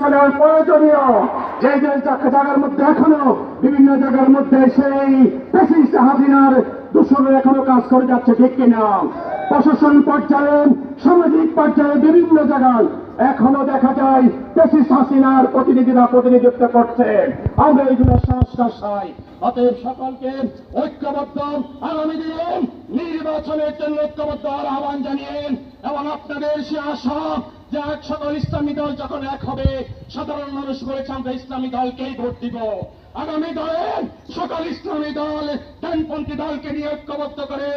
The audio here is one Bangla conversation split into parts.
ব্যবস্থা নেওয়া প্রয়োজনীয়। যে জায়গার মধ্যে এখনো বিভিন্ন জায়গার মধ্যে সেই ফ্যাসিস্ট হাসিনার দূষণ এখনো কাজ করে যাচ্ছে, ঠিক কিনা? প্রশাসন পর্যায়ে, সামাজিক পর্যায়ে বিভিন্ন জায়গায় এখনো দেখা যায় ফ্যাসিস্ট হাসিনার প্রতিনিধিরা প্রতিনিধিত্ব করছে। আমরা এইগুলো সংস্কার চাই। অতএব সকলকে ঐক্যবদ্ধ আগামী দিনে নির্বাচনের জন্য ঐক্যবদ্ধ হওয়ার আহ্বান জানিয়ে এবং আপনাদের সে আশা যে এক সকল ইসলামী দল যখন এক হবে, সাধারণ মানুষ বলেছে আমরা ইসলামী দলকেই ভোট দিব। আগামী দলের সকল ইসলামী দল ডানপন্থী দলকে নিয়ে ঐক্যবদ্ধ করে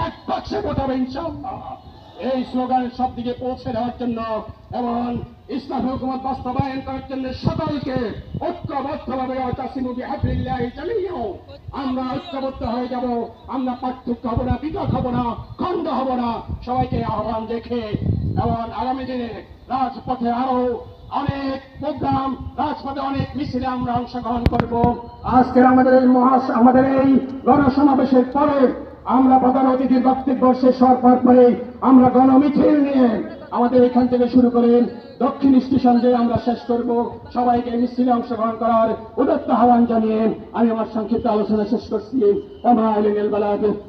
এক পক্ষে ভোট হবে ইনশাআল্লাহ। এই স্লোগান সব দিকে পৌঁছে দেওয়ার জন্য এবং ইসলামী হুকুমত বাস্তবায়ন করার জন্য সকলকে ঐক্যবদ্ধভাবে আমরা ঐক্যবদ্ধ হয়ে যাব। আমরা পার্থক্য হব না, পৃথক হব না, খণ্ড হব না। সবাইকে আহ্বান রেখে এবং আগামী দিনে রাজপথে আরো অনেক প্রোগ্রাম, রাজপথে অনেক মিছিলে আমরা অংশগ্রহণ করব। আজকের আমাদের এই গণসমাবেশের পরে আমরা প্রধান অতিথির বক্তব্য শেষ হওয়ার পরে আমরা গণমিছিল নিয়ে আমাদের এখান থেকে শুরু করে দক্ষিণ স্টেশন যে আমরা শেষ করব। সবাইকে মিছিলে অংশগ্রহণ করার উদাত্ত আহ্বান জানিয়ে আমি আমার সংক্ষিপ্ত আলোচনা শেষ করছি।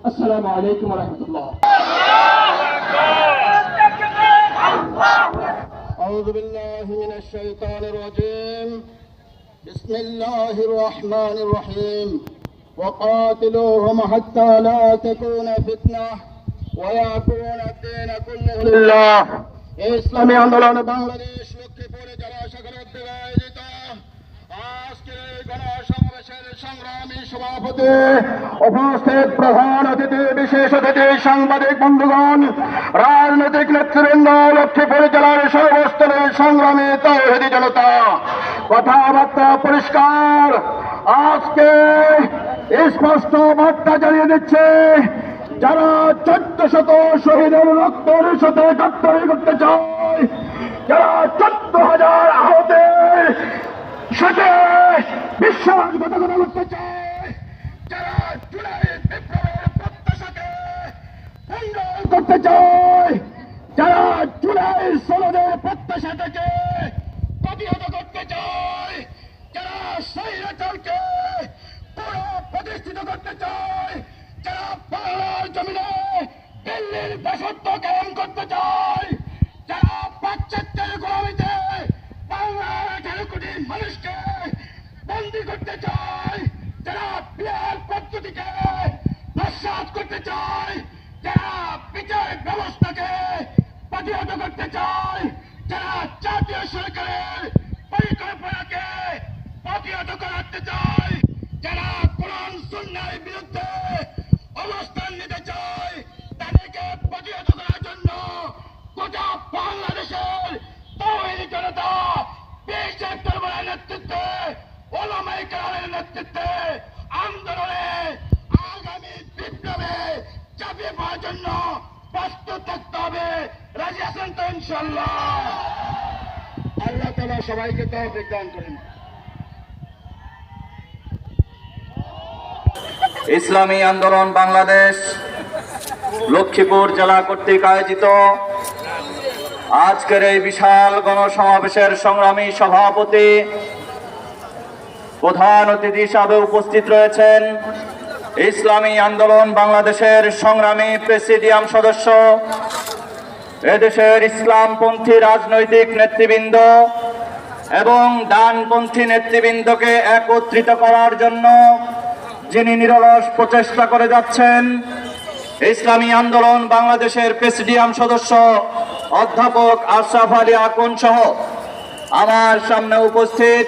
আসসালামু আলাইকুম ওয়া রাহমাতুল্লাহ। أعوذ بالله من الشيطان الرجيم. بسم الله الرحمن الرحيم. وقاتلوهم حتى لا تكون فتنة ويكون الدين كله لله. ইসলামী আন্দোলন বাংলাদেশ লক্ষ্মীপুরে জেলা শাখার উদ্যোগে আয়োজিত আজকের গণসমাবেশের সংগ্রামী সভাপতি, উপস্থিত প্রধান অতিথি, বিশেষ অতিথি, সাংবাদিক বন্ধুগণ, রাজনৈতিক নেতৃবৃন্দ, লক্ষ্মীপুর জেলার সর্বস্তরের সংগ্রামী তাওহীদি জনতা, কথাবার্তা পরিষ্কার। আজকে স্পষ্ট বার্তা জানিয়ে দিচ্ছে, যারা 1400 শহীদের রক্তের সাথে গাদ্দারি করতে চায়, যারা 14,000 আহতের সাথে বিশ্বাসঘাতকতা করতে চায়, যারা জুলাই বিপ্লবের প্রত্যাশাকে ভঙ্গ করতে চায়, যারা জুলাই সনদের প্রত্যাশাটাকে প্রতিহত করতে চায়, যারা স্বৈরাচারকে প্রতিষ্ঠিত করতে চায়, যারা বাংলার জমিনে দিল্লির দাসত্ব কায়েম করতে চায়, যারা পাশ্চাত্যের গোলামিতে বাংলার 18 কোটি মানুষকে বন্দী করতে চায়, যারা বিহার পদ্ধতিকে নস্যাৎ করতে চায়, যারা বিচার ব্যবস্থাকে প্রতিহত করতে চায়, যারা জাতীয় সরকারের পরিকল্পনাকে প্রতিহত করতে চায়, যারা কোরআন সুন্নাহর বিরুদ্ধে অবস্থান নিতে চায়, তাদেরকে প্রতিহত করার জন্য গোটা বাংলাদেশের তাওহীদি জনতা, পীর সাহেব দরবারের নেতৃত্বে, ওলামায়ে কেরামের নেতৃত্বে আন্দোলনে আগামী বিপ্লবে ঝাঁপিয়ে পড়ার জন্য প্রস্তুত থাকতে হবে। রাজি আছেন তো ইনশাআল্লাহ? আল্লাহ তাআলা সবাইকে তৌফিক দান করেন। ইসলামী আন্দোলন বাংলাদেশ লক্ষ্মীপুর জেলা কর্তৃক আয়োজিত আজকের এই বিশাল গণসমাবেশের সংগ্রামী সভাপতি, প্রধান অতিথি হিসাবে উপস্থিত রয়েছেন ইসলামী আন্দোলন বাংলাদেশের সংগ্রামী প্রেসিডিয়াম সদস্য, এদেশের ইসলামপন্থী রাজনৈতিক নেতৃবৃন্দ এবং ডানপন্থী নেতৃবৃন্দকে একত্রিত করার জন্য যিনি নিরলস প্রচেষ্টা করে যাচ্ছেন, ইসলামী আন্দোলন বাংলাদেশের প্রেসিডিয়াম সদস্য অধ্যাপক আশরাফ আলী আকন সহ আমার সামনে উপস্থিত